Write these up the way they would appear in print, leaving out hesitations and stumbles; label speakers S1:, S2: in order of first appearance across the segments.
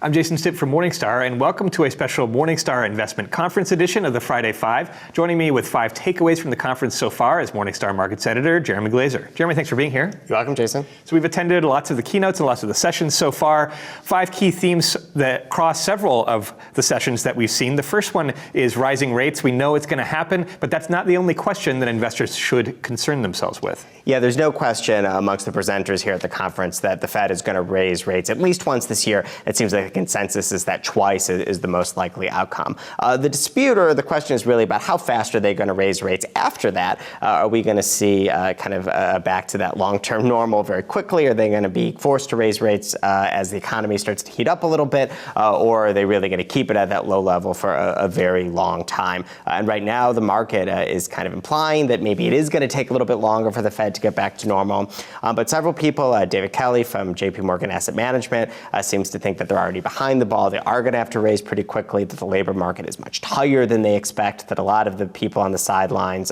S1: I'm Jason Stipp from Morningstar, and welcome to a special Morningstar Investment Conference edition of the Friday Five. Joining me with 5 takeaways from the conference so far is Morningstar Markets Editor Jeremy Glaser. Jeremy, thanks for being here.
S2: You're welcome, Jason.
S1: So we've attended lots of the keynotes and lots of the sessions so far. 5 key themes that cross several of the sessions that we've seen. The first one is rising rates. We know it's going to happen, but that's not the only question that investors should concern themselves with.
S2: Yeah, there's no question amongst the presenters here at the conference that the Fed is going to raise rates at least once this year. It seems like the consensus is that twice is the most likely outcome. The dispute or the question is really about how fast are they going to raise rates after that? Are we going to see back to that long-term normal very quickly? Are they going to be forced to raise rates as the economy starts to heat up a little bit? Or are they really going to keep it at that low level for a very long time? And right now, the market is kind of implying that maybe it is going to take a little bit longer for the Fed to get back to normal. But several people, David Kelly from JP Morgan Asset Management, seems to think that they're already behind the ball. They are going to have to raise pretty quickly, that the labor market is much tighter than they expect, that a lot of the people on the sidelines,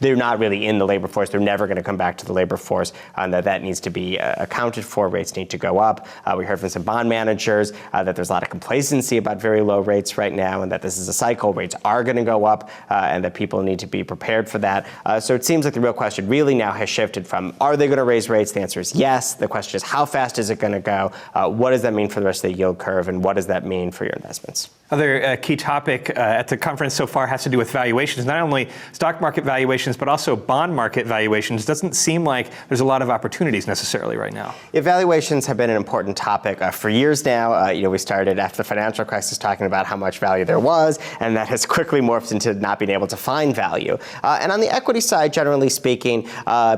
S2: they're not really in the labor force. They're never going to come back to the labor force, and that needs to be accounted for. Rates need to go up. We heard from some bond managers that there's a lot of complacency about very low rates right now, and that this is a cycle. Rates are going to go up, and that people need to be prepared for that. So it seems like the real question really now has shifted from, are they going to raise rates? The answer is yes. The question is, how fast is it going to go? What does that mean for the rest of the yield curve, and what does that mean for your investments?
S1: Other key topic at the conference so far has to do with valuations, not only stock market valuations, but also bond market valuations. Doesn't seem like there's a lot of opportunities necessarily right now.
S2: Yeah, valuations have been an important topic for years now. We started after the financial crisis talking about how much value there was, and that has quickly morphed into not being able to find value. And on the equity side, generally speaking,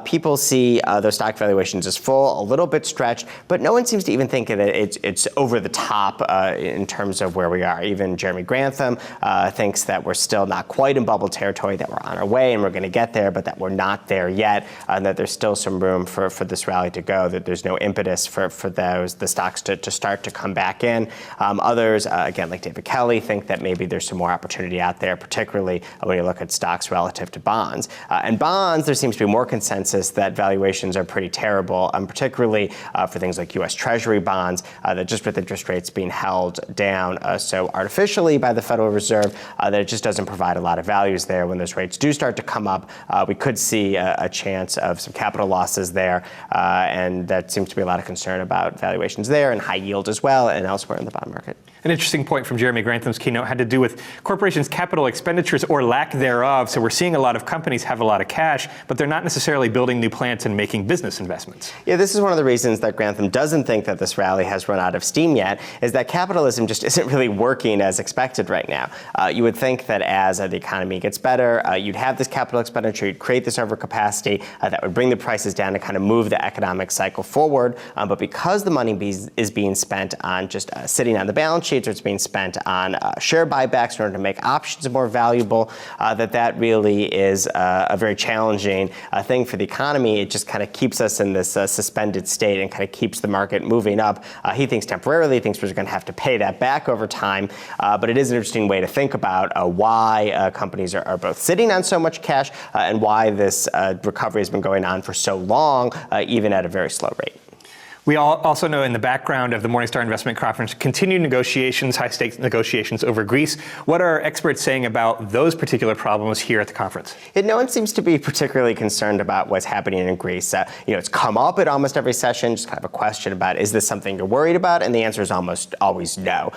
S2: people see those stock valuations as full, a little bit stretched, but no one seems to even think that it's over the top in terms of where we are. Even Jeremy Grantham thinks that we're still not quite in bubble territory, that we're on our way and we're going to get there, but that we're not there yet, and that there's still some room for this rally to go, that there's no impetus for the stocks to start to come back in. Others, again, like David Kelly, think that maybe there's some more opportunity out there, particularly when you look at stocks relative to bonds. And bonds, there seems to be more consensus that valuations are pretty terrible, particularly for things like U.S. Treasury bonds, that just with interest rates being held down so artificially by the Federal Reserve, that it just doesn't provide a lot of values there. When those rates do start to come up, we could see a chance of some capital losses there, and that seems to be a lot of concern about valuations there and high yield as well and elsewhere in the bond market.
S1: An interesting point from Jeremy Grantham's keynote had to do with corporations' capital expenditures or lack thereof. So we're seeing a lot of companies have a lot of cash, but they're not necessarily building new plants and making business investments.
S2: Yeah, this is one of the reasons that Grantham doesn't think that this rally has run out of steam yet, is that capitalism just isn't really working as expected right now. You would think that as the economy gets better, you'd have this capital expenditure, you'd create this overcapacity that would bring the prices down and kind of move the economic cycle forward. But because the money is being spent on just sitting on the balance sheets, or it's being spent on share buybacks in order to make options more valuable, that really is a very challenging thing for the economy. It just kind of keeps us in this suspended state and kind of keeps the market moving up. He thinks temporarily, he thinks we're going to have to pay that back over time. But it is an interesting way to think about why companies are both sitting on so much cash and why this recovery has been going on for so long, even at a very slow rate.
S1: We also know in the background of the Morningstar Investment Conference, continued negotiations, high-stakes negotiations over Greece. What are experts saying about those particular problems here at the conference?
S2: No one seems to be particularly concerned about what's happening in Greece. It's come up at almost every session, just kind of a question about, is this something you're worried about? And the answer is almost always no.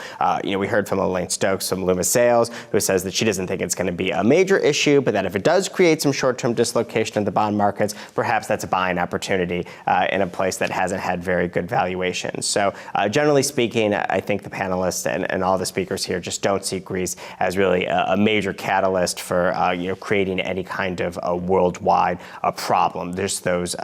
S2: We heard from Elaine Stokes from Loomis Sayles, who says that she doesn't think it's going to be a major issue, but that if it does create some short-term dislocation in the bond markets, perhaps that's a buying opportunity in a place that hasn't had very good valuations. So generally speaking, I think the panelists and all the speakers here just don't see Greece as really a major catalyst for creating any kind of a worldwide problem. There's those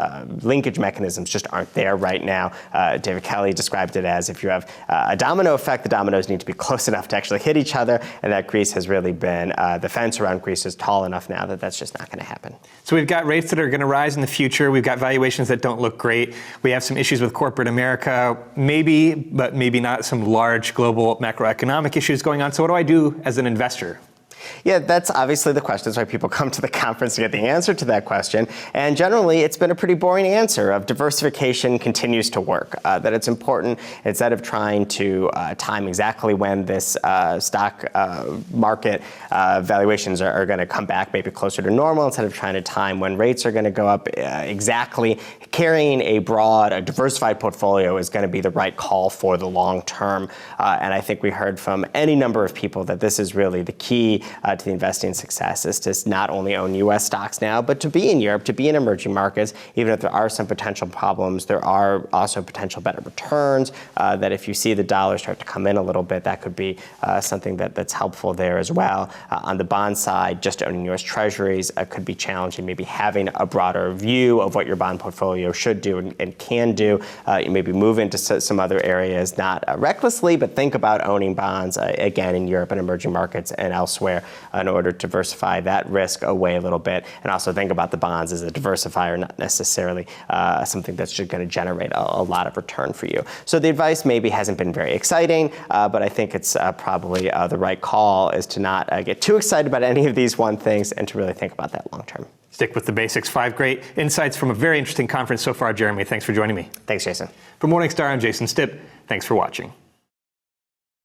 S2: linkage mechanisms just aren't there right now. David Kelly described it as, if you have a domino effect, the dominoes need to be close enough to actually hit each other, and that Greece has really been, the fence around Greece is tall enough now that that's just not going to happen.
S1: So we've got rates that are going to rise in the future. We've got valuations that don't look great. We have some issues with corporate America, maybe, but maybe not some large global macroeconomic issues going on. So what do I do as an investor?
S2: Yeah, that's obviously the question. That's why people come to the conference to get the answer to that question. And generally, it's been a pretty boring answer of diversification continues to work. That it's important, instead of trying to time exactly when this stock market valuations are going to come back maybe closer to normal, instead of trying to time when rates are going to go up exactly, carrying a broad, a diversified portfolio is going to be the right call for the long term. And I think we heard from any number of people that this is really the key to the investing success, is to not only own U.S. stocks now, but to be in Europe, to be in emerging markets. Even if there are some potential problems, there are also potential better returns, that if you see the dollar start to come in a little bit, that could be something that's helpful there as well. On the bond side, just owning U.S. treasuries could be challenging. Maybe having a broader view of what your bond portfolio should do and can do. You maybe move into some other areas, not recklessly, but think about owning bonds again in Europe and emerging markets and elsewhere in order to diversify that risk away a little bit. And also think about the bonds as a diversifier, not necessarily something that's just going to generate a lot of return for you. So the advice maybe hasn't been very exciting, but I think it's probably the right call is to not get too excited about any of these one things and to really think about that long term.
S1: Stick with the basics. 5 great insights from a very interesting conference so far, Jeremy. Thanks for joining me.
S2: Thanks, Jason.
S1: For Morningstar, I'm Jason Stipp. Thanks for watching.